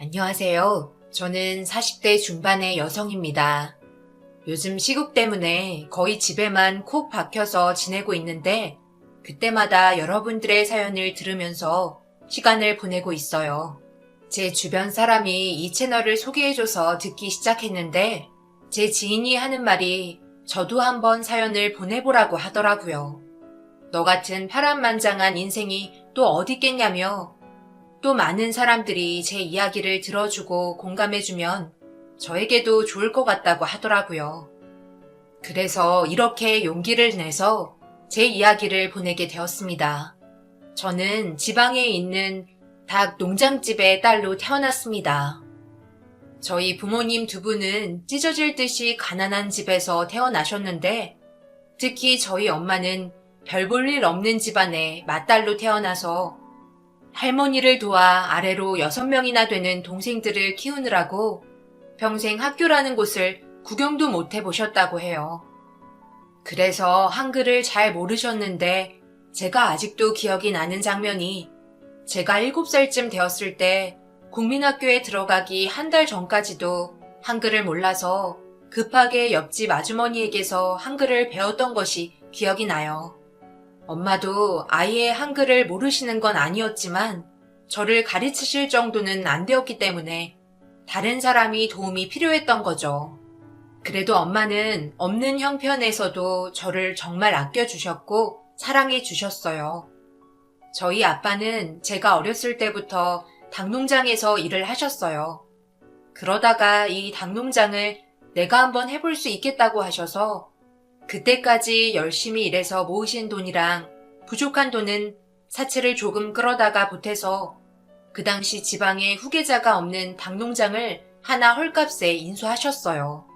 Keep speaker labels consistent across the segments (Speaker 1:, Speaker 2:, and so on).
Speaker 1: 안녕하세요. 저는 40대 중반의 여성입니다. 요즘 시국 때문에 거의 집에만 콕 박혀서 지내고 있는데 그때마다 여러분들의 사연을 들으면서 시간을 보내고 있어요. 제 주변 사람이 이 채널을 소개해줘서 듣기 시작했는데 제 지인이 하는 말이 저도 한번 사연을 보내보라고 하더라고요. 너 같은 파란만장한 인생이 또 어디 있겠냐며 또 많은 사람들이 제 이야기를 들어주고 공감해주면 저에게도 좋을 것 같다고 하더라고요. 그래서 이렇게 용기를 내서 제 이야기를 보내게 되었습니다. 저는 지방에 있는 닭 농장집의 딸로 태어났습니다. 저희 부모님 두 분은 찢어질 듯이 가난한 집에서 태어나셨는데 특히 저희 엄마는 별 볼 일 없는 집안의 맏딸로 태어나서 할머니를 도와 아래로 6명이나 되는 동생들을 키우느라고 평생 학교라는 곳을 구경도 못 해보셨다고 해요. 그래서 한글을 잘 모르셨는데 제가 아직도 기억이 나는 장면이 제가 7살쯤 되었을 때 국민학교에 들어가기 한 달 전까지도 한글을 몰라서 급하게 옆집 아주머니에게서 한글을 배웠던 것이 기억이 나요. 엄마도 아예 한글을 모르시는 건 아니었지만 저를 가르치실 정도는 안 되었기 때문에 다른 사람이 도움이 필요했던 거죠. 그래도 엄마는 없는 형편에서도 저를 정말 아껴주셨고 사랑해 주셨어요. 저희 아빠는 제가 어렸을 때부터 닭농장에서 일을 하셨어요. 그러다가 이 닭농장을 내가 한번 해볼 수 있겠다고 하셔서 그때까지 열심히 일해서 모으신 돈이랑 부족한 돈은 사채를 조금 끌어다가 보태서 그 당시 지방에 후계자가 없는 닭농장을 하나 헐값에 인수하셨어요.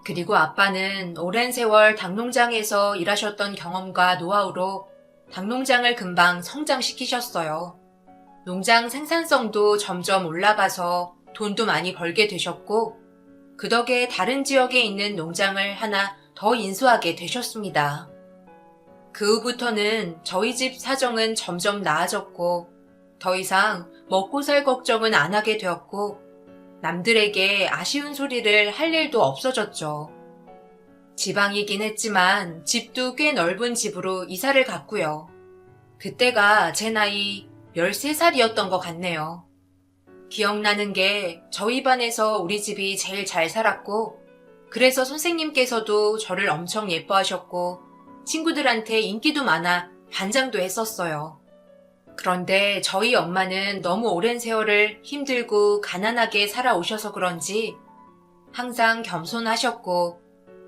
Speaker 1: 그리고 아빠는 오랜 세월 닭농장에서 일하셨던 경험과 노하우로 닭농장을 금방 성장시키셨어요. 농장 생산성도 점점 올라가서 돈도 많이 벌게 되셨고 그 덕에 다른 지역에 있는 농장을 하나 더 인수하게 되셨습니다. 그 후부터는 저희 집 사정은 점점 나아졌고 더 이상 먹고 살 걱정은 안 하게 되었고 남들에게 아쉬운 소리를 할 일도 없어졌죠. 지방이긴 했지만 집도 꽤 넓은 집으로 이사를 갔고요. 그때가 제 나이 13살이었던 것 같네요. 기억나는 게 저희 반에서 우리 집이 제일 잘 살았고 그래서 선생님께서도 저를 엄청 예뻐하셨고 친구들한테 인기도 많아 반장도 했었어요. 그런데 저희 엄마는 너무 오랜 세월을 힘들고 가난하게 살아오셔서 그런지 항상 겸손하셨고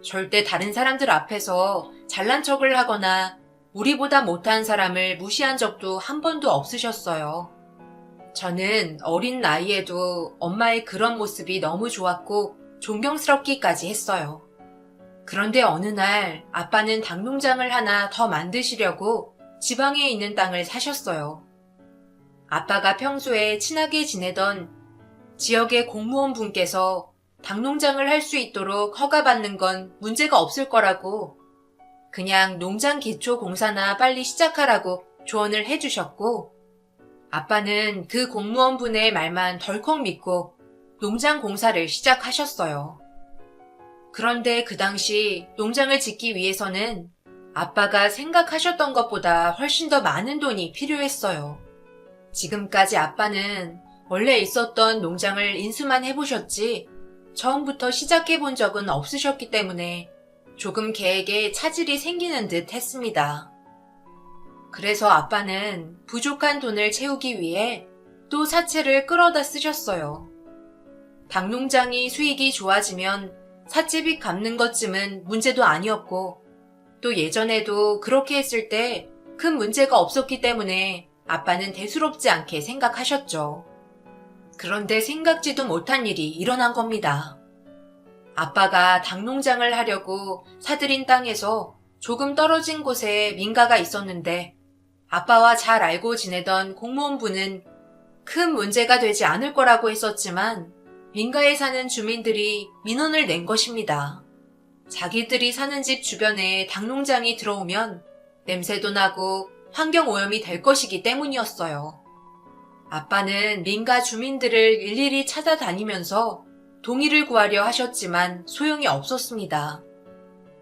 Speaker 1: 절대 다른 사람들 앞에서 잘난 척을 하거나 우리보다 못한 사람을 무시한 적도 한 번도 없으셨어요. 저는 어린 나이에도 엄마의 그런 모습이 너무 좋았고 존경스럽기까지 했어요. 그런데 어느 날 아빠는 닭농장을 하나 더 만드시려고 지방에 있는 땅을 사셨어요. 아빠가 평소에 친하게 지내던 지역의 공무원 분께서 닭농장을 할 수 있도록 허가받는 건 문제가 없을 거라고 그냥 농장 기초 공사나 빨리 시작하라고 조언을 해주셨고 아빠는 그 공무원 분의 말만 덜컥 믿고 농장 공사를 시작하셨어요. 그런데 그 당시 농장을 짓기 위해서는 아빠가 생각하셨던 것보다 훨씬 더 많은 돈이 필요했어요. 지금까지 아빠는 원래 있었던 농장을 인수만 해보셨지 처음부터 시작해본 적은 없으셨기 때문에 조금 계획에 차질이 생기는 듯 했습니다. 그래서 아빠는 부족한 돈을 채우기 위해 또 사채를 끌어다 쓰셨어요. 닭농장이 수익이 좋아지면 사채빚 갚는 것쯤은 문제도 아니었고 또 예전에도 그렇게 했을 때 큰 문제가 없었기 때문에 아빠는 대수롭지 않게 생각하셨죠. 그런데 생각지도 못한 일이 일어난 겁니다. 아빠가 닭농장을 하려고 사들인 땅에서 조금 떨어진 곳에 민가가 있었는데 아빠와 잘 알고 지내던 공무원분은 큰 문제가 되지 않을 거라고 했었지만 민가에 사는 주민들이 민원을 낸 것입니다. 자기들이 사는 집 주변에 닭농장이 들어오면 냄새도 나고 환경오염이 될 것이기 때문이었어요. 아빠는 민가 주민들을 일일이 찾아다니면서 동의를 구하려 하셨지만 소용이 없었습니다.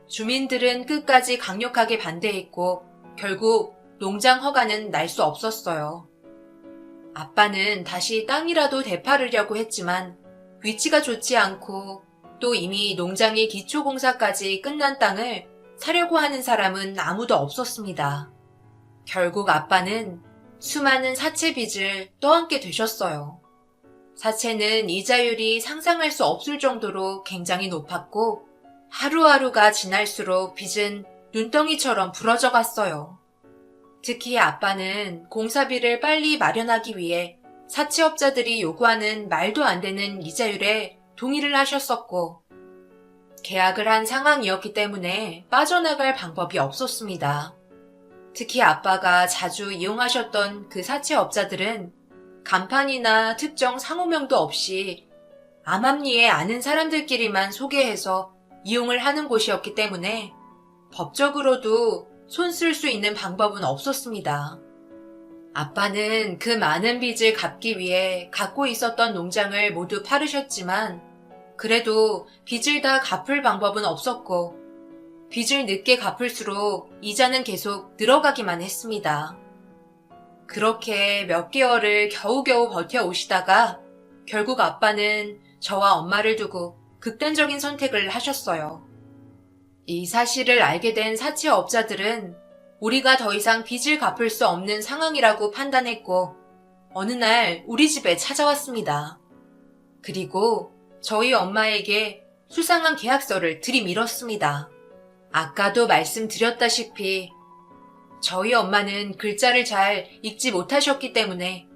Speaker 1: 주민들은 끝까지 강력하게 반대했고 결국 농장 허가는 날 수 없었어요. 아빠는 다시 땅이라도 되팔으려고 했지만 위치가 좋지 않고 또 이미 농장의 기초공사까지 끝난 땅을 사려고 하는 사람은 아무도 없었습니다. 결국 아빠는 수많은 사채 빚을 떠안게 되셨어요. 사채는 이자율이 상상할 수 없을 정도로 굉장히 높았고 하루하루가 지날수록 빚은 눈덩이처럼 부러져 갔어요. 특히 아빠는 공사비를 빨리 마련하기 위해 사채업자들이 요구하는 말도 안 되는 이자율에 동의를 하셨었고 계약을 한 상황이었기 때문에 빠져나갈 방법이 없었습니다. 특히 아빠가 자주 이용하셨던 그 사채업자들은 간판이나 특정 상호명도 없이 암암리에 아는 사람들끼리만 소개해서 이용을 하는 곳이었기 때문에 법적으로도 손 쓸 수 있는 방법은 없었습니다. 아빠는 그 많은 빚을 갚기 위해 갖고 있었던 농장을 모두 팔으셨지만 그래도 빚을 다 갚을 방법은 없었고 빚을 늦게 갚을수록 이자는 계속 늘어가기만 했습니다. 그렇게 몇 개월을 겨우겨우 버텨오시다가 결국 아빠는 저와 엄마를 두고 극단적인 선택을 하셨어요. 이 사실을 알게 된 사채업자들은 우리가 더 이상 빚을 갚을 수 없는 상황이라고 판단했고 어느 날 우리 집에 찾아왔습니다. 그리고 저희 엄마에게 수상한 계약서를 들이밀었습니다. 아까도 말씀드렸다시피 저희 엄마는 글자를 잘 읽지 못하셨기 때문에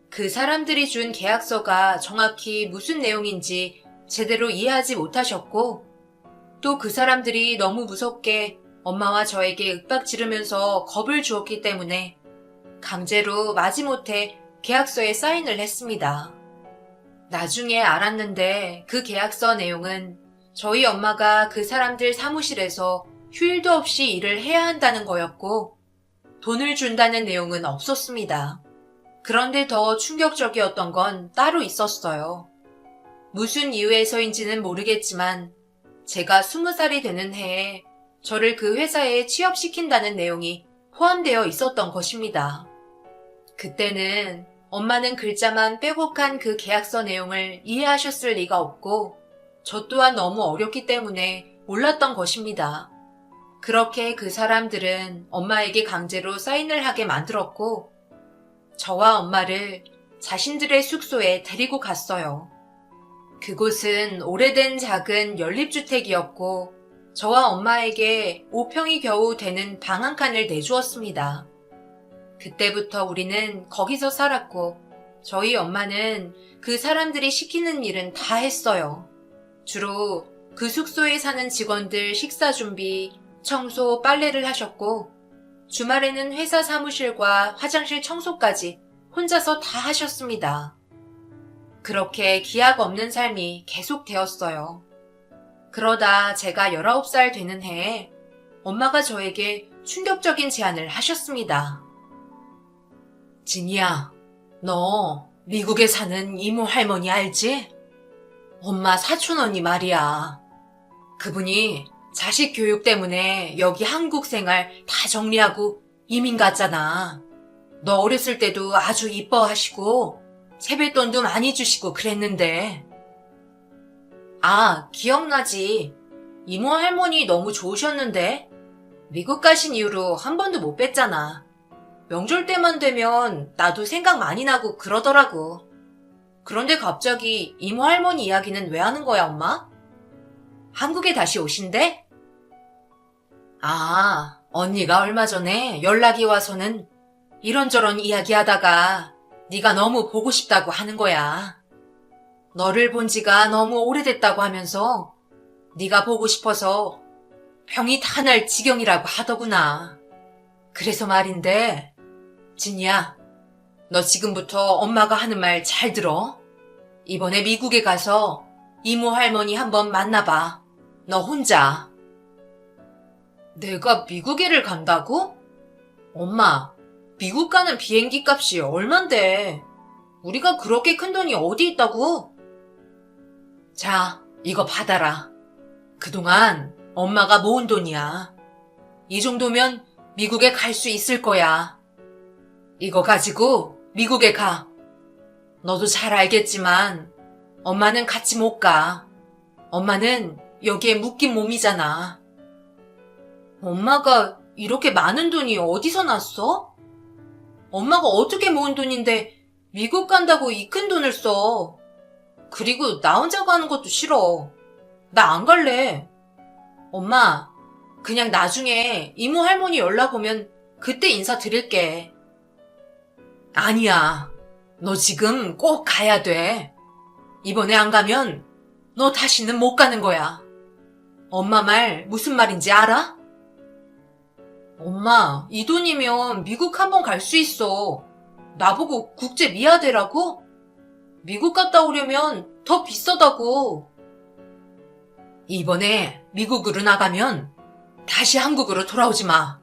Speaker 1: 그 사람들이 준 계약서가 정확히 무슨 내용인지 제대로 이해하지 못하셨고 또 그 사람들이 너무 무섭게 엄마와 저에게 윽박 지르면서 겁을 주었기 때문에 강제로 마지못해 계약서에 사인을 했습니다. 나중에 알았는데 그 계약서 내용은 저희 엄마가 그 사람들 사무실에서 휴일도 없이 일을 해야 한다는 거였고 돈을 준다는 내용은 없었습니다. 그런데 더 충격적이었던 건 따로 있었어요. 무슨 이유에서인지는 모르겠지만 제가 20살이 되는 해에 저를 그 회사에 취업시킨다는 내용이 포함되어 있었던 것입니다. 그때는 엄마는 글자만 빼곡한 그 계약서 내용을 이해하셨을 리가 없고 저 또한 너무 어렸기 때문에 몰랐던 것입니다. 그렇게 그 사람들은 엄마에게 강제로 사인을 하게 만들었고 저와 엄마를 자신들의 숙소에 데리고 갔어요. 그곳은 오래된 작은 연립주택이었고 저와 엄마에게 5평이 겨우 되는 방 한 칸을 내주었습니다. 그때부터 우리는 거기서 살았고 저희 엄마는 그 사람들이 시키는 일은 다 했어요. 주로 그 숙소에 사는 직원들 식사 준비, 청소, 빨래를 하셨고 주말에는 회사 사무실과 화장실 청소까지 혼자서 다 하셨습니다. 그렇게 기약 없는 삶이 계속되었어요. 그러다 제가 19살 되는 해에 엄마가 저에게 충격적인 제안을 하셨습니다. 진이야, 너 미국에 사는 이모 할머니 알지? 엄마 사촌 언니 말이야. 그분이 자식 교육 때문에 여기 한국 생활 다 정리하고 이민 갔잖아. 너 어렸을 때도 아주 이뻐하시고 세뱃돈도 많이 주시고 그랬는데. 아, 기억나지. 이모 할머니 너무 좋으셨는데 미국 가신 이후로 한 번도 못 뵀잖아. 명절 때만 되면 나도 생각 많이 나고 그러더라고. 그런데 갑자기 이모 할머니 이야기는 왜 하는 거야, 엄마? 한국에 다시 오신대? 아, 언니가 얼마 전에 연락이 와서는 이런저런 이야기하다가 네가 너무 보고 싶다고 하는 거야. 너를 본 지가 너무 오래됐다고 하면서 네가 보고 싶어서 병이 다 날 지경이라고 하더구나. 그래서 말인데, 진이야, 너 지금부터 엄마가 하는 말 잘 들어. 이번에 미국에 가서 이모 할머니 한번 만나봐. 너 혼자. 내가 미국에를 간다고? 엄마, 미국 가는 비행기 값이 얼만데? 우리가 그렇게 큰 돈이 어디 있다고? 자, 이거 받아라. 그동안 엄마가 모은 돈이야. 이 정도면 미국에 갈 수 있을 거야. 이거 가지고 미국에 가. 너도 잘 알겠지만 엄마는 같이 못 가. 엄마는 여기에 묶인 몸이잖아. 엄마가 이렇게 많은 돈이 어디서 났어? 엄마가 어떻게 모은 돈인데 미국 간다고 이 큰 돈을 써? 그리고 나 혼자 가는 것도 싫어. 나 안 갈래. 엄마, 그냥 나중에 이모 할머니 연락 오면 그때 인사드릴게. 아니야. 너 지금 꼭 가야 돼. 이번에 안 가면 너 다시는 못 가는 거야. 엄마 말 무슨 말인지 알아? 엄마, 이 돈이면 미국 한번 갈 수 있어. 나보고 국제 미아되라고? 미국 갔다 오려면 더 비싸다고. 이번에 미국으로 나가면 다시 한국으로 돌아오지 마.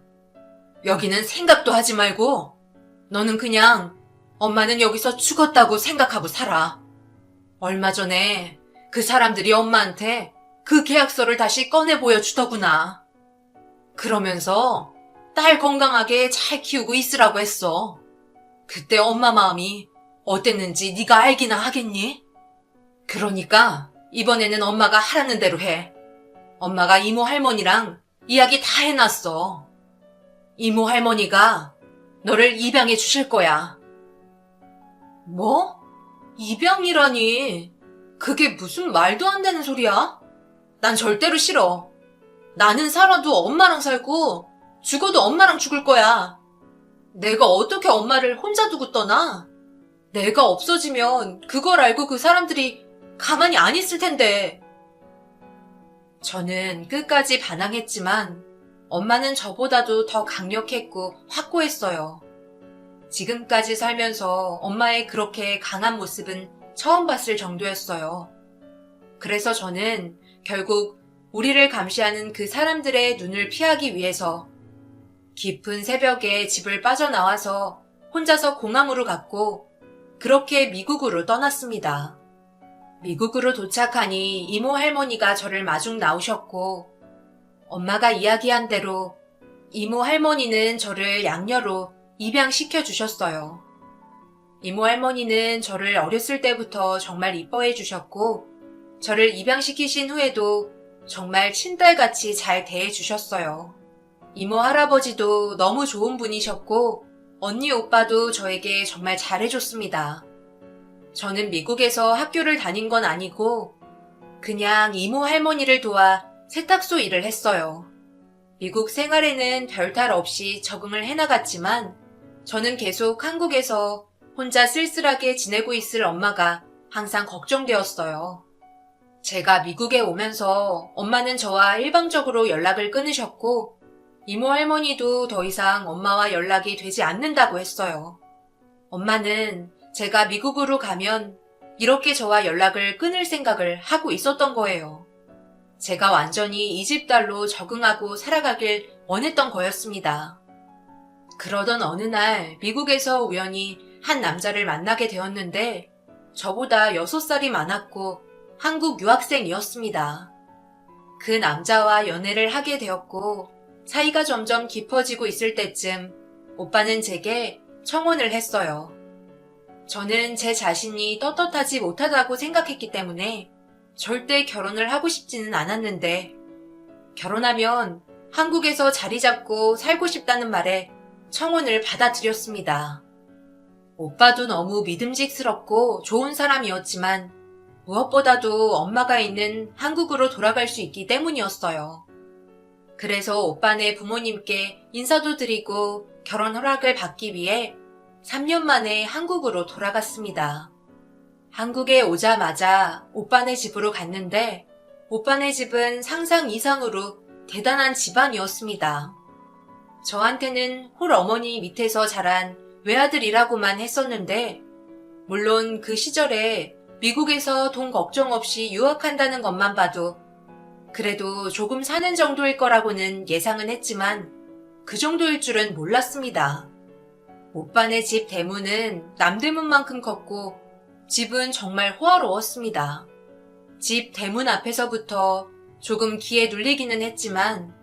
Speaker 1: 여기는 생각도 하지 말고 너는 그냥 엄마는 여기서 죽었다고 생각하고 살아. 얼마 전에 그 사람들이 엄마한테 그 계약서를 다시 꺼내 보여주더구나. 그러면서 딸 건강하게 잘 키우고 있으라고 했어. 그때 엄마 마음이 어땠는지 네가 알기나 하겠니? 그러니까 이번에는 엄마가 하라는 대로 해. 엄마가 이모 할머니랑 이야기 다 해놨어. 이모 할머니가 너를 입양해 주실 거야. 뭐? 입양이라니? 그게 무슨 말도 안 되는 소리야? 난 절대로 싫어. 나는 살아도 엄마랑 살고 죽어도 엄마랑 죽을 거야. 내가 어떻게 엄마를 혼자 두고 떠나? 내가 없어지면 그걸 알고 그 사람들이 가만히 안 있을 텐데. 저는 끝까지 반항했지만 엄마는 저보다도 더 강력했고 확고했어요. 지금까지 살면서 엄마의 그렇게 강한 모습은 처음 봤을 정도였어요. 그래서 저는 결국 우리를 감시하는 그 사람들의 눈을 피하기 위해서 깊은 새벽에 집을 빠져나와서 혼자서 공항으로 갔고 그렇게 미국으로 떠났습니다. 미국으로 도착하니 이모 할머니가 저를 마중 나오셨고 엄마가 이야기한 대로 이모 할머니는 저를 양녀로 입양시켜 주셨어요. 이모 할머니는 저를 어렸을 때부터 정말 이뻐해 주셨고 저를 입양시키신 후에도 정말 친딸같이 잘 대해 주셨어요. 이모 할아버지도 너무 좋은 분이셨고 언니 오빠도 저에게 정말 잘해줬습니다. 저는 미국에서 학교를 다닌 건 아니고 그냥 이모 할머니를 도와 세탁소 일을 했어요. 미국 생활에는 별탈 없이 적응을 해나갔지만 저는 계속 한국에서 혼자 쓸쓸하게 지내고 있을 엄마가 항상 걱정되었어요. 제가 미국에 오면서 엄마는 저와 일방적으로 연락을 끊으셨고 이모 할머니도 더 이상 엄마와 연락이 되지 않는다고 했어요. 엄마는 제가 미국으로 가면 이렇게 저와 연락을 끊을 생각을 하고 있었던 거예요. 제가 완전히 이 집 딸로 적응하고 살아가길 원했던 거였습니다. 그러던 어느 날 미국에서 우연히 한 남자를 만나게 되었는데 저보다 6살이 많았고 한국 유학생이었습니다. 그 남자와 연애를 하게 되었고 사이가 점점 깊어지고 있을 때쯤 오빠는 제게 청혼을 했어요. 저는 제 자신이 떳떳하지 못하다고 생각했기 때문에 절대 결혼을 하고 싶지는 않았는데 결혼하면 한국에서 자리 잡고 살고 싶다는 말에 청혼을 받아들였습니다. 오빠도 너무 믿음직스럽고 좋은 사람이었지만 무엇보다도 엄마가 있는 한국으로 돌아갈 수 있기 때문이었어요. 그래서 오빠네 부모님께 인사도 드리고 결혼 허락을 받기 위해 3년 만에 한국으로 돌아갔습니다. 한국에 오자마자 오빠네 집으로 갔는데 오빠네 집은 상상 이상으로 대단한 집안이었습니다. 저한테는 홀어머니 밑에서 자란 외아들이라고만 했었는데 물론 그 시절에 미국에서 돈 걱정 없이 유학한다는 것만 봐도 그래도 조금 사는 정도일 거라고는 예상은 했지만 그 정도일 줄은 몰랐습니다. 오빠네 집 대문은 남대문만큼 컸고 집은 정말 호화로웠습니다. 집 대문 앞에서부터 조금 기에 눌리기는 했지만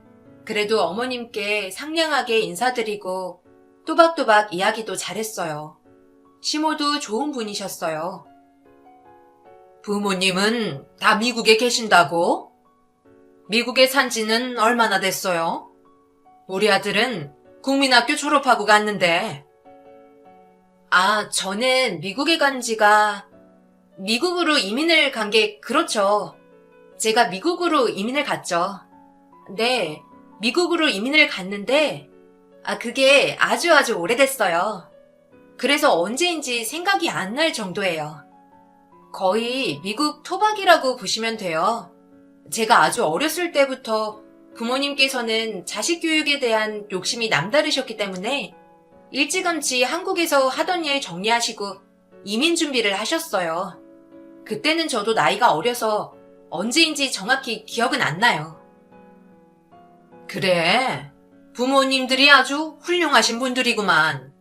Speaker 1: 그래도 어머님께 상냥하게 인사드리고 또박또박 이야기도 잘했어요. 시모도 좋은 분이셨어요. 부모님은 다 미국에 계신다고? 미국에 산 지는 얼마나 됐어요? 우리 아들은 국민학교 졸업하고 갔는데. 저는 미국에 간 지가 미국으로 이민을 간 게 그렇죠. 제가 미국으로 이민을 갔죠. 네, 미국으로 이민을 갔는데 그게 아주 오래됐어요. 그래서 언제인지 생각이 안 날 정도예요. 거의 미국 토박이라고 보시면 돼요. 제가 아주 어렸을 때부터 부모님께서는 자식 교육에 대한 욕심이 남다르셨기 때문에 일찌감치 한국에서 하던 일 정리하시고 이민 준비를 하셨어요. 그때는 저도 나이가 어려서 언제인지 정확히 기억은 안 나요. 그래, 부모님들이 아주 훌륭하신 분들이구만.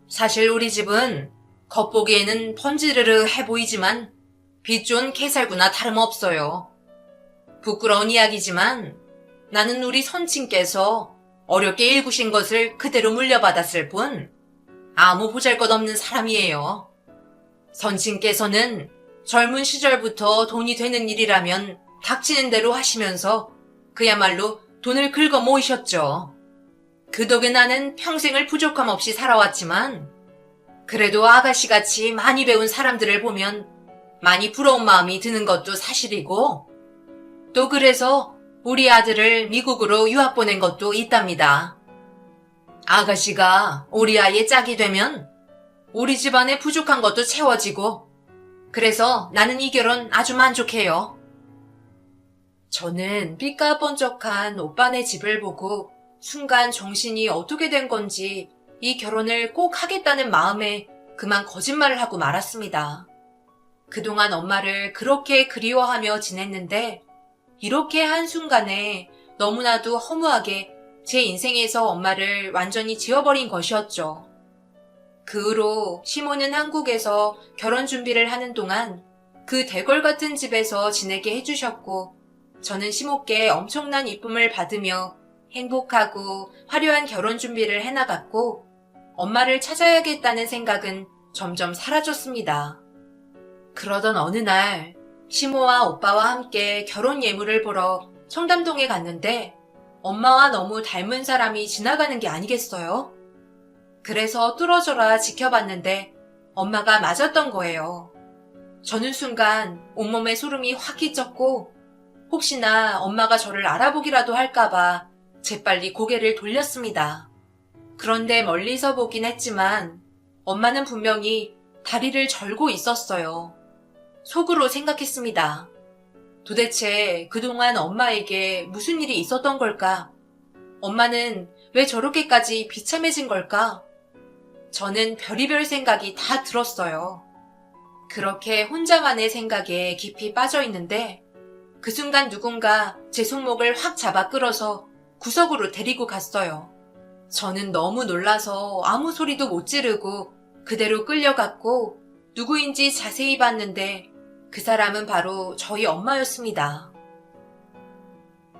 Speaker 1: 사실 우리 집은 겉보기에는 펀지르르 해 보이지만 빚 좋은 개살구나 다름없어요. 부끄러운 이야기지만 나는 우리 선친께서 어렵게 일구신 것을 그대로 물려받았을 뿐 아무 보잘것없는 사람이에요. 선친께서는 젊은 시절부터 돈이 되는 일이라면 닥치는 대로 하시면서 그야말로 돈을 긁어 모으셨죠. 그 덕에 나는 평생을 부족함 없이 살아왔지만 그래도 아가씨같이 많이 배운 사람들을 보면 많이 부러운 마음이 드는 것도 사실이고 또 그래서 우리 아들을 미국으로 유학 보낸 것도 있답니다. 아가씨가 우리 아이의 짝이 되면 우리 집안에 부족한 것도 채워지고 그래서 나는 이 결혼 아주 만족해요. 저는 삐까번쩍한 오빠네 집을 보고 순간 정신이 어떻게 된 건지 이 결혼을 꼭 하겠다는 마음에 그만 거짓말을 하고 말았습니다. 그동안 엄마를 그렇게 그리워하며 지냈는데 이렇게 한순간에 너무나도 허무하게 제 인생에서 엄마를 완전히 지워버린 것이었죠. 그 후로 시모는 한국에서 결혼 준비를 하는 동안 그 대궐 같은 집에서 지내게 해주셨고 저는 시모께 엄청난 이쁨을 받으며 행복하고 화려한 결혼 준비를 해나갔고 엄마를 찾아야겠다는 생각은 점점 사라졌습니다. 그러던 어느 날 시모와 오빠와 함께 결혼 예물을 보러 청담동에 갔는데 엄마와 너무 닮은 사람이 지나가는 게 아니겠어요? 그래서 뚫어져라 지켜봤는데 엄마가 맞았던 거예요. 저는 순간 온몸에 소름이 확 끼쳤고 혹시나 엄마가 저를 알아보기라도 할까봐 재빨리 고개를 돌렸습니다. 그런데 멀리서 보긴 했지만 엄마는 분명히 다리를 절고 있었어요. 속으로 생각했습니다. 도대체 그동안 엄마에게 무슨 일이 있었던 걸까? 엄마는 왜 저렇게까지 비참해진 걸까? 저는 별의별 생각이 다 들었어요. 그렇게 혼자만의 생각에 깊이 빠져 있는데 그 순간 누군가 제 손목을 확 잡아 끌어서 구석으로 데리고 갔어요. 저는 너무 놀라서 아무 소리도 못 지르고 그대로 끌려갔고 누구인지 자세히 봤는데 그 사람은 바로 저희 엄마였습니다.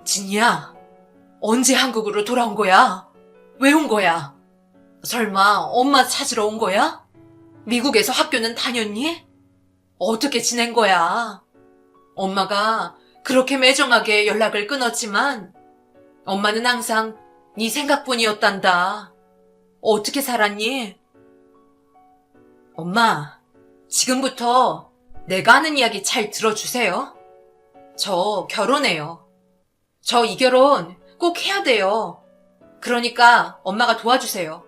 Speaker 1: 진이야, 언제 한국으로 돌아온 거야? 왜 온 거야? 설마 엄마 찾으러 온 거야? 미국에서 학교는 다녔니? 어떻게 지낸 거야? 엄마가 그렇게 매정하게 연락을 끊었지만 엄마는 항상 네 생각뿐이었단다. 어떻게 살았니? 엄마, 지금부터 내가 하는 이야기 잘 들어주세요. 저 결혼해요. 저 이 결혼 꼭 해야 돼요. 그러니까 엄마가 도와주세요.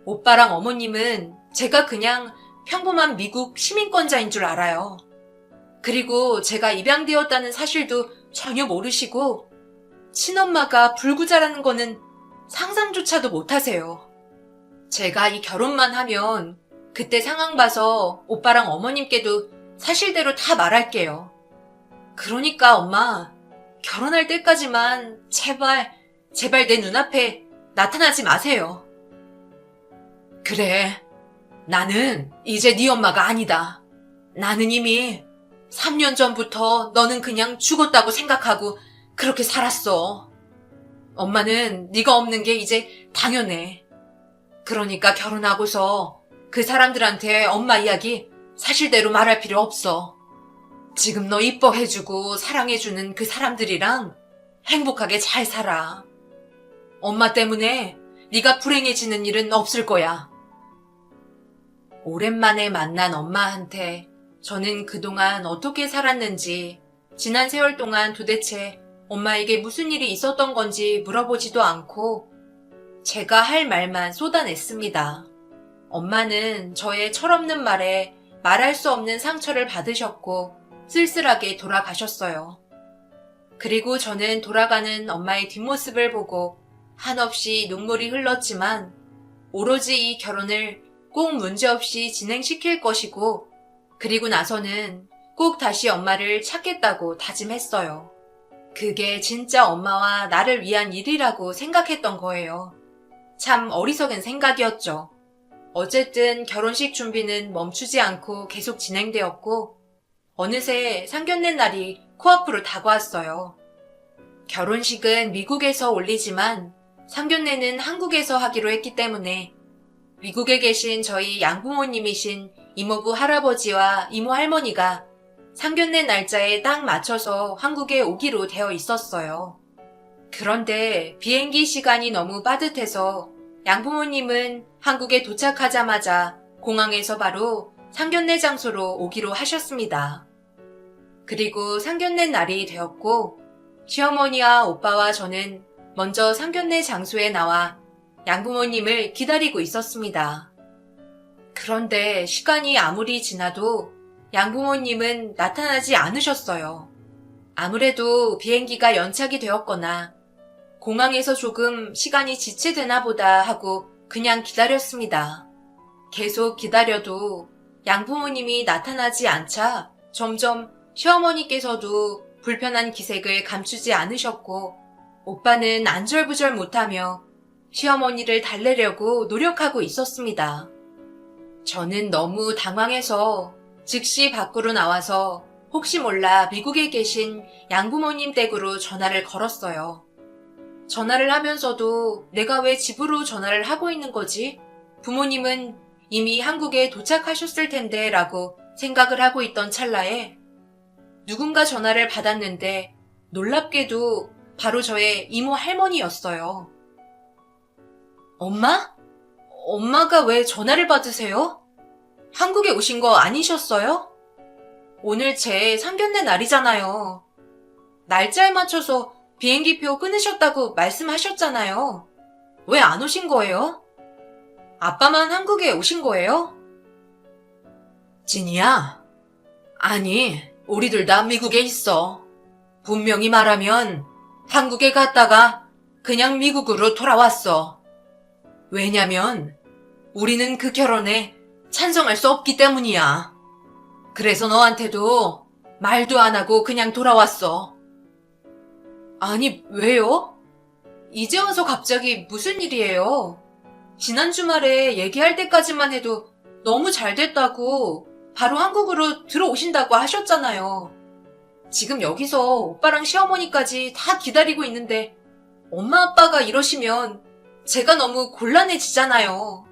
Speaker 1: 오빠랑 어머님은 제가 그냥 평범한 미국 시민권자인 줄 알아요. 그리고 제가 입양되었다는 사실도 전혀 모르시고 친엄마가 불구자라는 거는 상상조차도 못하세요. 제가 이 결혼만 하면 그때 상황 봐서 오빠랑 어머님께도 사실대로 다 말할게요. 그러니까 엄마, 결혼할 때까지만 제발 내 눈앞에 나타나지 마세요. 그래. 나는 이제 네 엄마가 아니다. 나는 이미 3년 전부터 너는 그냥 죽었다고 생각하고 그렇게 살았어. 엄마는 네가 없는 게 이제 당연해. 그러니까 결혼하고서 그 사람들한테 엄마 이야기 사실대로 말할 필요 없어. 지금 너 이뻐해주고 사랑해주는 그 사람들이랑 행복하게 잘 살아. 엄마 때문에 네가 불행해지는 일은 없을 거야. 오랜만에 만난 엄마한테 저는 그동안 어떻게 살았는지, 지난 세월 동안 도대체 엄마에게 무슨 일이 있었던 건지 물어보지도 않고 제가 할 말만 쏟아냈습니다. 엄마는 저의 철없는 말에 말할 수 없는 상처를 받으셨고 쓸쓸하게 돌아가셨어요. 그리고 저는 돌아가는 엄마의 뒷모습을 보고 한없이 눈물이 흘렀지만 오로지 이 결혼을 꼭 문제없이 진행시킬 것이고 그리고 나서는 꼭 다시 엄마를 찾겠다고 다짐했어요. 그게 진짜 엄마와 나를 위한 일이라고 생각했던 거예요. 참 어리석은 생각이었죠. 어쨌든 결혼식 준비는 멈추지 않고 계속 진행되었고 어느새 상견례 날이 코앞으로 다가왔어요. 결혼식은 미국에서 올리지만 상견례는 한국에서 하기로 했기 때문에 미국에 계신 저희 양부모님이신 이모부 할아버지와 이모 할머니가 상견례 날짜에 딱 맞춰서 한국에 오기로 되어 있었어요. 그런데 비행기 시간이 너무 빠듯해서 양부모님은 한국에 도착하자마자 공항에서 바로 상견례 장소로 오기로 하셨습니다. 그리고 상견례 날이 되었고 시어머니와 오빠와 저는 먼저 상견례 장소에 나와 양부모님을 기다리고 있었습니다. 그런데 시간이 아무리 지나도 양부모님은 나타나지 않으셨어요. 아무래도 비행기가 연착이 되었거나 공항에서 조금 시간이 지체되나 보다 하고 그냥 기다렸습니다. 계속 기다려도 양부모님이 나타나지 않자 점점 시어머니께서도 불편한 기색을 감추지 않으셨고 오빠는 안절부절 못하며 시어머니를 달래려고 노력하고 있었습니다. 저는 너무 당황해서 즉시 밖으로 나와서 혹시 몰라 미국에 계신 양부모님 댁으로 전화를 걸었어요. 전화를 하면서도 내가 왜 집으로 전화를 하고 있는 거지? 부모님은 이미 한국에 도착하셨을 텐데 라고 생각을 하고 있던 찰나에 누군가 전화를 받았는데 놀랍게도 바로 저의 이모 할머니였어요. 엄마? 엄마가 왜 전화를 받으세요? 한국에 오신 거 아니셨어요? 오늘 제 상견례 날이잖아요. 날짜에 맞춰서 비행기표 끊으셨다고 말씀하셨잖아요. 왜 안 오신 거예요? 아빠만 한국에 오신 거예요? 진이야. 아니, 우리들 다 미국에 있어. 분명히 말하면 한국에 갔다가 그냥 미국으로 돌아왔어. 왜냐면 우리는 그 결혼에 찬성할 수 없기 때문이야. 그래서 너한테도 말도 안 하고 그냥 돌아왔어. 아니, 왜요? 이제 와서 갑자기 무슨 일이에요? 지난 주말에 얘기할 때까지만 해도 너무 잘 됐다고 바로 한국으로 들어오신다고 하셨잖아요. 지금 여기서 오빠랑 시어머니까지 다 기다리고 있는데 엄마 아빠가 이러시면 제가 너무 곤란해지잖아요.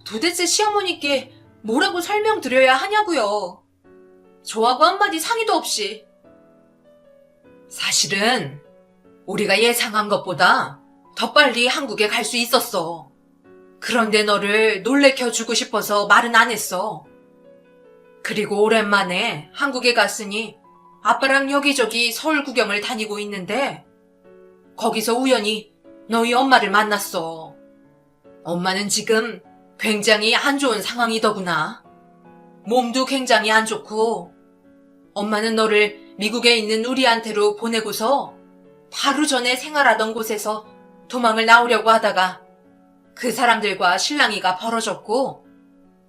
Speaker 1: 도대체 시어머니께 뭐라고 설명드려야 하냐고요. 저하고 한마디 상의도 없이. 사실은 우리가 예상한 것보다 더 빨리 한국에 갈 수 있었어. 그런데 너를 놀래켜주고 싶어서 말은 안 했어. 그리고 오랜만에 한국에 갔으니 아빠랑 여기저기 서울 구경을 다니고 있는데 거기서 우연히 너희 엄마를 만났어. 엄마는 지금 굉장히 안 좋은 상황이더구나. 몸도 굉장히 안 좋고 엄마는 너를 미국에 있는 우리한테로 보내고서 바로 전에 생활하던 곳에서 도망을 나오려고 하다가 그 사람들과 실랑이가 벌어졌고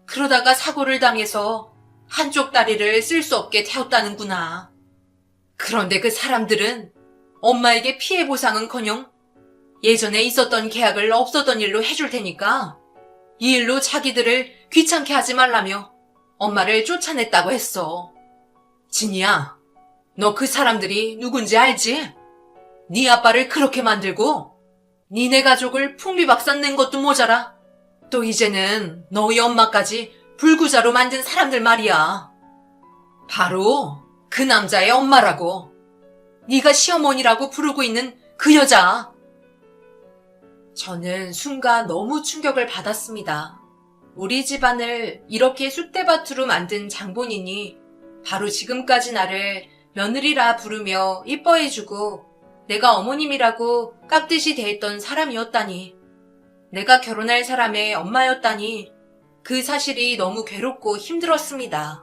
Speaker 1: 그러다가 사고를 당해서 한쪽 다리를 쓸 수 없게 되었다는구나. 그런데 그 사람들은 엄마에게 피해 보상은커녕 예전에 있었던 계약을 없었던 일로 해줄 테니까 이 일로 자기들을 귀찮게 하지 말라며 엄마를 쫓아냈다고 했어. 진이야, 너 그 사람들이 누군지 알지? 네 아빠를 그렇게 만들고 니네 가족을 풍비박산 낸 것도 모자라 또 이제는 너희 엄마까지 불구자로 만든 사람들 말이야. 바로 그 남자의 엄마라고. 네가 시어머니라고 부르고 있는 그 여자. 저는 순간 너무 충격을 받았습니다. 우리 집안을 이렇게 쑥대밭으로 만든 장본인이 바로 지금까지 나를 며느리라 부르며 이뻐해주고 내가 어머님이라고 깍듯이 대했던 사람이었다니. 내가 결혼할 사람의 엄마였다니. 그 사실이 너무 괴롭고 힘들었습니다.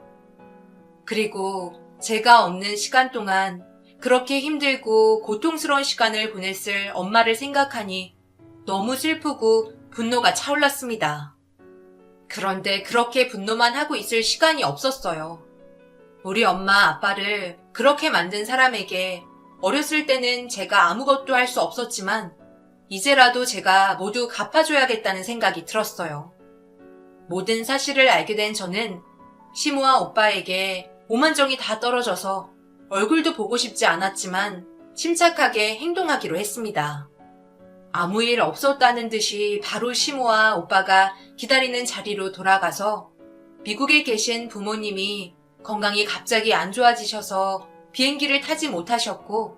Speaker 1: 그리고 제가 없는 시간 동안 그렇게 힘들고 고통스러운 시간을 보냈을 엄마를 생각하니 너무 슬프고 분노가 차올랐습니다. 그런데 그렇게 분노만 하고 있을 시간이 없었어요. 우리 엄마 아빠를 그렇게 만든 사람에게 어렸을 때는 제가 아무것도 할 수 없었지만 이제라도 제가 모두 갚아줘야겠다는 생각이 들었어요. 모든 사실을 알게 된 저는 시모와 오빠에게 오만정이 다 떨어져서 얼굴도 보고 싶지 않았지만 침착하게 행동하기로 했습니다. 아무 일 없었다는 듯이 바로 시모와 오빠가 기다리는 자리로 돌아가서 미국에 계신 부모님이 건강이 갑자기 안 좋아지셔서 비행기를 타지 못하셨고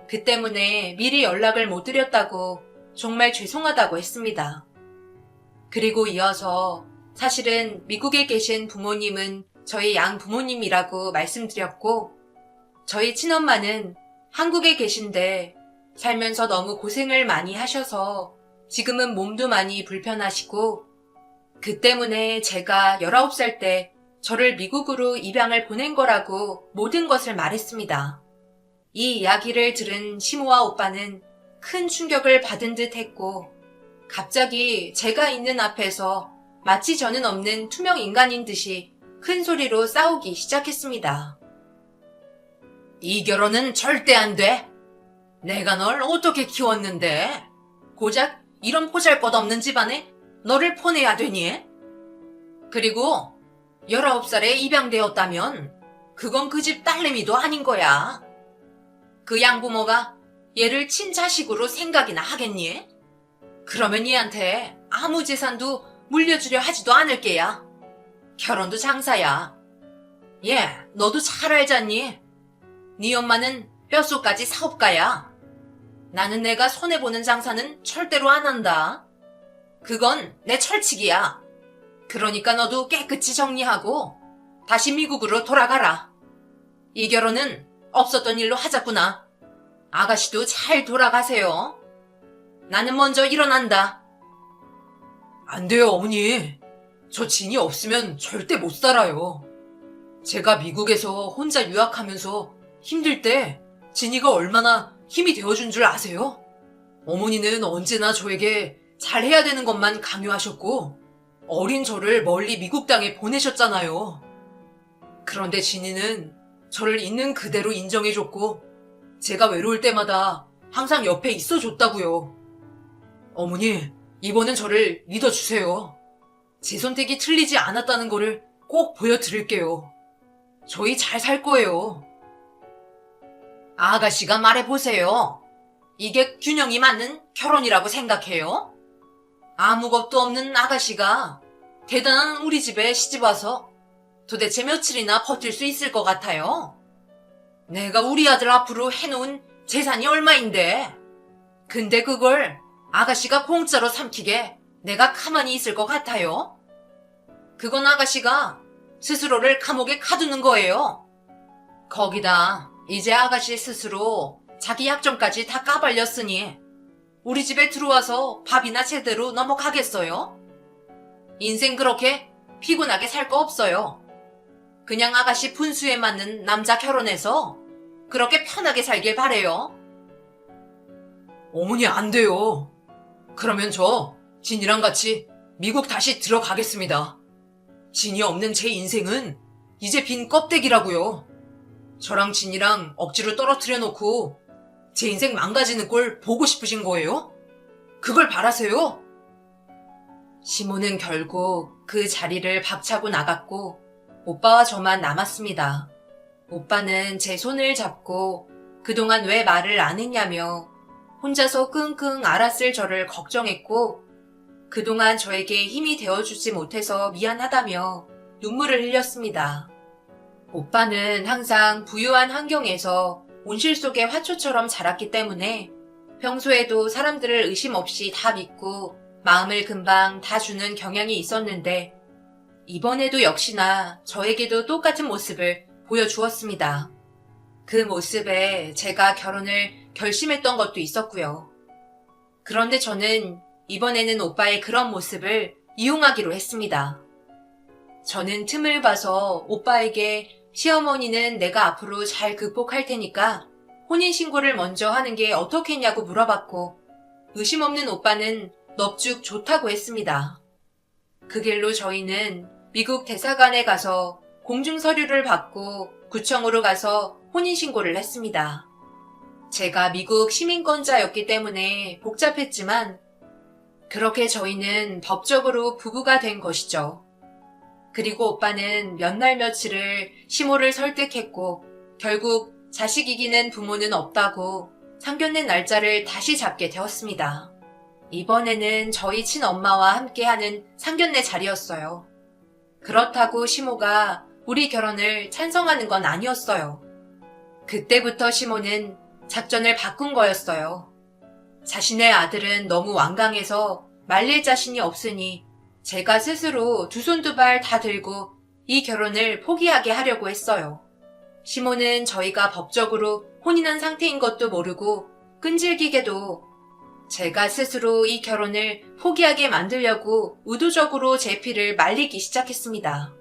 Speaker 1: 그 때문에 미리 연락을 못 드렸다고 정말 죄송하다고 했습니다. 그리고 이어서 사실은 미국에 계신 부모님은 저희 양부모님이라고 말씀드렸고 저희 친엄마는 한국에 계신데 살면서 너무 고생을 많이 하셔서 지금은 몸도 많이 불편하시고 그 때문에 제가 19살 때 저를 미국으로 입양을 보낸 거라고 모든 것을 말했습니다. 이 이야기를 들은 시모와 오빠는 큰 충격을 받은 듯 했고 갑자기 제가 있는 앞에서 마치 저는 없는 투명 인간인 듯이 큰 소리로 싸우기 시작했습니다. 이 결혼은 절대 안 돼. 내가 널 어떻게 키웠는데 고작 이런 보잘것없는 집안에 너를 보내야 되니? 그리고 19살에 입양되었다면 그건 그 집 딸내미도 아닌 거야. 그 양부모가 얘를 친자식으로 생각이나 하겠니? 그러면 얘한테 아무 재산도 물려주려 하지도 않을 게야. 결혼도 장사야. 얘, 너도 잘 알잖니? 네 엄마는 뼛속까지 사업가야. 나는 내가 손해보는 장사는 절대로 안 한다. 그건 내 철칙이야. 그러니까 너도 깨끗이 정리하고 다시 미국으로 돌아가라. 이 결혼은 없었던 일로 하자꾸나. 아가씨도 잘 돌아가세요. 나는 먼저 일어난다. 안 돼요, 어머니. 저 진이 없으면 절대 못 살아요. 제가 미국에서 혼자 유학하면서 힘들 때 진이가 얼마나 힘이 되어준 줄 아세요? 어머니는 언제나 저에게 잘해야 되는 것만 강요하셨고 어린 저를 멀리 미국 땅에 보내셨잖아요. 그런데 진이는 저를 있는 그대로 인정해줬고 제가 외로울 때마다 항상 옆에 있어줬다고요. 어머니, 이번엔 저를 믿어주세요. 제 선택이 틀리지 않았다는 거를 꼭 보여드릴게요. 저희 잘 살 거예요. 아가씨가 말해보세요. 이게 균형이 맞는 결혼이라고 생각해요? 아무것도 없는 아가씨가 대단한 우리 집에 시집와서 도대체 며칠이나 버틸 수 있을 것 같아요? 내가 우리 아들 앞으로 해놓은 재산이 얼마인데 근데 그걸 아가씨가 공짜로 삼키게 내가 가만히 있을 것 같아요? 그건 아가씨가 스스로를 감옥에 가두는 거예요. 거기다 이제 아가씨 스스로 자기 약점까지 다 까발렸으니 우리 집에 들어와서 밥이나 제대로 넘어가겠어요? 인생 그렇게 피곤하게 살 거 없어요. 그냥 아가씨 분수에 맞는 남자 결혼해서 그렇게 편하게 살길 바래요. 어머니 안 돼요. 그러면 저 진이랑 같이 미국 다시 들어가겠습니다. 진이 없는 제 인생은 이제 빈 껍데기라고요. 저랑 진이랑 억지로 떨어뜨려 놓고 제 인생 망가지는 꼴 보고 싶으신 거예요? 그걸 바라세요? 시모는 결국 그 자리를 박차고 나갔고 오빠와 저만 남았습니다. 오빠는 제 손을 잡고 그동안 왜 말을 안 했냐며 혼자서 끙끙 앓았을 저를 걱정했고 그동안 저에게 힘이 되어주지 못해서 미안하다며 눈물을 흘렸습니다. 오빠는 항상 부유한 환경에서 온실 속의 화초처럼 자랐기 때문에 평소에도 사람들을 의심 없이 다 믿고 마음을 금방 다 주는 경향이 있었는데 이번에도 역시나 저에게도 똑같은 모습을 보여주었습니다. 그 모습에 제가 결혼을 결심했던 것도 있었고요. 그런데 저는 이번에는 오빠의 그런 모습을 이용하기로 했습니다. 저는 틈을 봐서 오빠에게 시어머니는 내가 앞으로 잘 극복할 테니까 혼인신고를 먼저 하는 게 어떻겠냐고 물어봤고 의심 없는 오빠는 넙죽 좋다고 했습니다. 그 길로 저희는 미국 대사관에 가서 공증서류를 받고 구청으로 가서 혼인신고를 했습니다. 제가 미국 시민권자였기 때문에 복잡했지만 그렇게 저희는 법적으로 부부가 된 것이죠. 그리고 오빠는 몇 날 며칠을 시모를 설득했고 결국 자식 이기는 부모는 없다고 상견례 날짜를 다시 잡게 되었습니다. 이번에는 저희 친엄마와 함께하는 상견례 자리였어요. 그렇다고 시모가 우리 결혼을 찬성하는 건 아니었어요. 그때부터 시모는 작전을 바꾼 거였어요. 자신의 아들은 너무 완강해서 말릴 자신이 없으니 제가 스스로 두 손 두 발 다 들고 이 결혼을 포기하게 하려고 했어요. 시모는 저희가 법적으로 혼인한 상태인 것도 모르고 끈질기게도 제가 스스로 이 결혼을 포기하게 만들려고 의도적으로 제 피를 말리기 시작했습니다.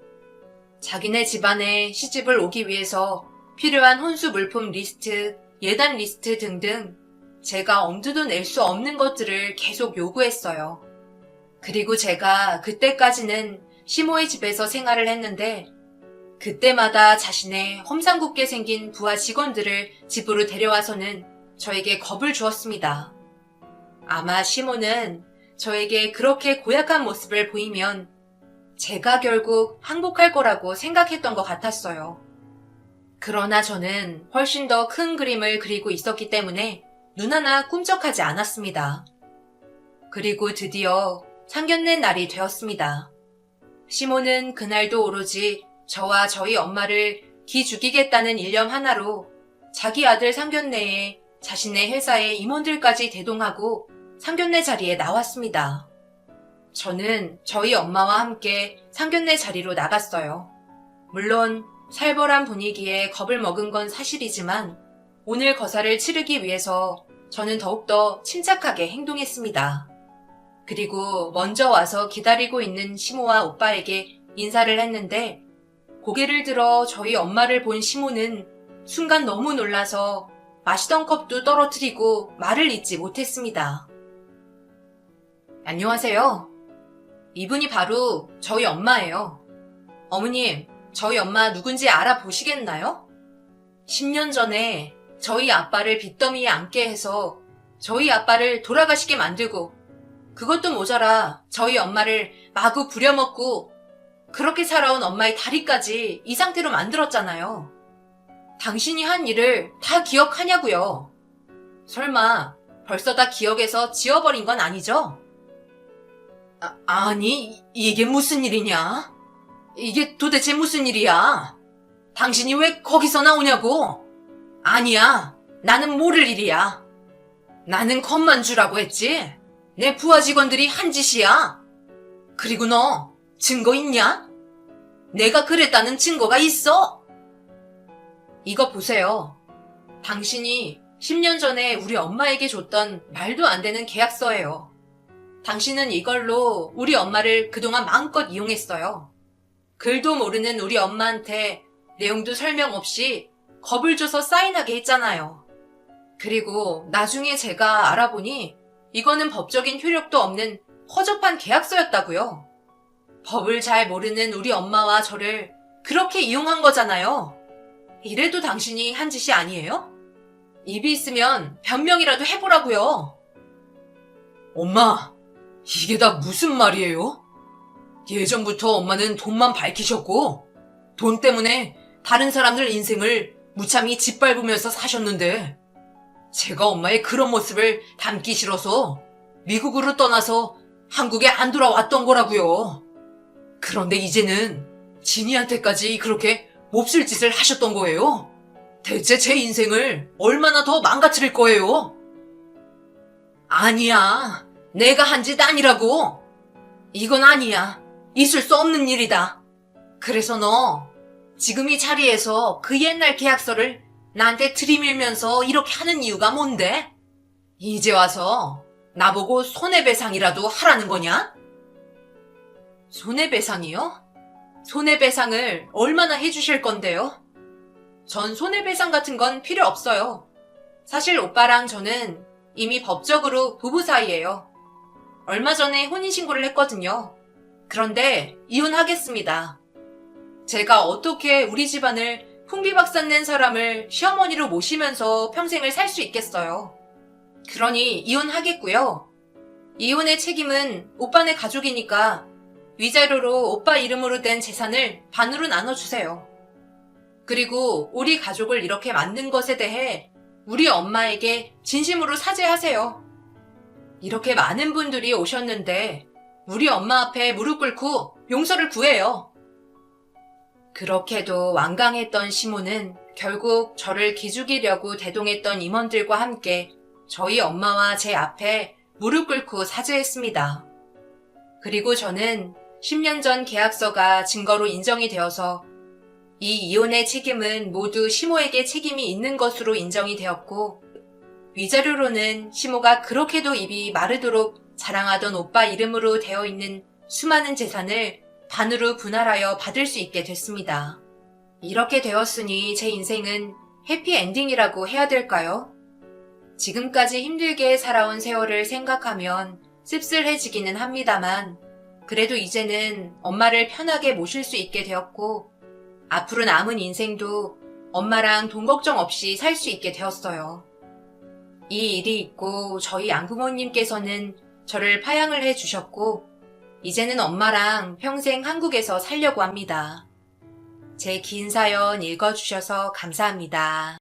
Speaker 1: 자기네 집안에 시집을 오기 위해서 필요한 혼수 물품 리스트, 예단 리스트 등등 제가 엄두도 낼 수 없는 것들을 계속 요구했어요. 그리고 제가 그때까지는 시모의 집에서 생활을 했는데 그때마다 자신의 험상궂게 생긴 부하 직원들을 집으로 데려와서는 저에게 겁을 주었습니다. 아마 시모는 저에게 그렇게 고약한 모습을 보이면 제가 결국 항복할 거라고 생각했던 것 같았어요. 그러나 저는 훨씬 더 큰 그림을 그리고 있었기 때문에 눈 하나 꿈쩍하지 않았습니다. 그리고 드디어 상견례 날이 되었습니다. 시모는 그날도 오로지 저와 저희 엄마를 기죽이겠다는 일념 하나로 자기 아들 상견례에 자신의 회사의 임원들까지 대동하고 상견례 자리에 나왔습니다. 저는 저희 엄마와 함께 상견례 자리로 나갔어요. 물론 살벌한 분위기에 겁을 먹은 건 사실이지만 오늘 거사를 치르기 위해서 저는 더욱더 침착하게 행동했습니다. 그리고 먼저 와서 기다리고 있는 시모와 오빠에게 인사를 했는데 고개를 들어 저희 엄마를 본 시모는 순간 너무 놀라서 마시던 컵도 떨어뜨리고 말을 잇지 못했습니다. 안녕하세요. 이분이 바로 저희 엄마예요. 어머님, 저희 엄마 누군지 알아보시겠나요? 10년 전에 저희 아빠를 빚더미에 앉게 해서 저희 아빠를 돌아가시게 만들고 그것도 모자라 저희 엄마를 마구 부려먹고 그렇게 살아온 엄마의 다리까지 이 상태로 만들었잖아요. 당신이 한 일을 다 기억하냐고요. 설마 벌써 다 기억해서 지워버린 건 아니죠? 아니, 이게 무슨 일이냐? 이게 도대체 무슨 일이야? 당신이 왜 거기서 나오냐고? 아니야, 나는 모를 일이야. 나는 겁만 주라고 했지? 내 부하 직원들이 한 짓이야. 그리고 너 증거 있냐? 내가 그랬다는 증거가 있어. 이거 보세요. 당신이 10년 전에 우리 엄마에게 줬던 말도 안 되는 계약서예요. 당신은 이걸로 우리 엄마를 그동안 마음껏 이용했어요. 글도 모르는 우리 엄마한테 내용도 설명 없이 겁을 줘서 사인하게 했잖아요. 그리고 나중에 제가 알아보니 이거는 법적인 효력도 없는 허접한 계약서였다고요. 법을 잘 모르는 우리 엄마와 저를 그렇게 이용한 거잖아요. 이래도 당신이 한 짓이 아니에요? 입이 있으면 변명이라도 해보라고요. 엄마, 이게 다 무슨 말이에요? 예전부터 엄마는 돈만 밝히셨고 돈 때문에 다른 사람들 인생을 무참히 짓밟으면서 사셨는데 제가 엄마의 그런 모습을 담기 싫어서 미국으로 떠나서 한국에 안 돌아왔던 거라고요. 그런데 이제는 진이한테까지 그렇게 몹쓸 짓을 하셨던 거예요. 대체 제 인생을 얼마나 더 망가뜨릴 거예요? 아니야. 내가 한 짓 아니라고. 이건 아니야. 있을 수 없는 일이다. 그래서 너 지금 이 자리에서 그 옛날 계약서를 나한테 들이밀면서 이렇게 하는 이유가 뭔데? 이제 와서 나보고 손해배상이라도 하라는 거냐? 손해배상이요? 손해배상을 얼마나 해주실 건데요? 전 손해배상 같은 건 필요 없어요. 사실 오빠랑 저는 이미 법적으로 부부 사이예요. 얼마 전에 혼인신고를 했거든요. 그런데 이혼하겠습니다. 제가 어떻게 우리 집안을 풍비박산낸 사람을 시어머니로 모시면서 평생을 살 수 있겠어요. 그러니 이혼하겠고요. 이혼의 책임은 오빠네 가족이니까 위자료로 오빠 이름으로 된 재산을 반으로 나눠주세요. 그리고 우리 가족을 이렇게 만든 것에 대해 우리 엄마에게 진심으로 사죄하세요. 이렇게 많은 분들이 오셨는데 우리 엄마 앞에 무릎 꿇고 용서를 구해요. 그렇게도 완강했던 시모는 결국 저를 기죽이려고 대동했던 임원들과 함께 저희 엄마와 제 앞에 무릎 꿇고 사죄했습니다. 그리고 저는 10년 전 계약서가 증거로 인정이 되어서 이 이혼의 책임은 모두 시모에게 책임이 있는 것으로 인정이 되었고 위자료로는 시모가 그렇게도 입이 마르도록 자랑하던 오빠 이름으로 되어 있는 수많은 재산을 반으로 분할하여 받을 수 있게 됐습니다. 이렇게 되었으니 제 인생은 해피엔딩이라고 해야 될까요? 지금까지 힘들게 살아온 세월을 생각하면 씁쓸해지기는 합니다만 그래도 이제는 엄마를 편하게 모실 수 있게 되었고 앞으로 남은 인생도 엄마랑 돈 걱정 없이 살 수 있게 되었어요. 이 일이 있고 저희 양부모님께서는 저를 파양을 해주셨고 이제는 엄마랑 평생 한국에서 살려고 합니다. 제 긴 사연 읽어주셔서 감사합니다.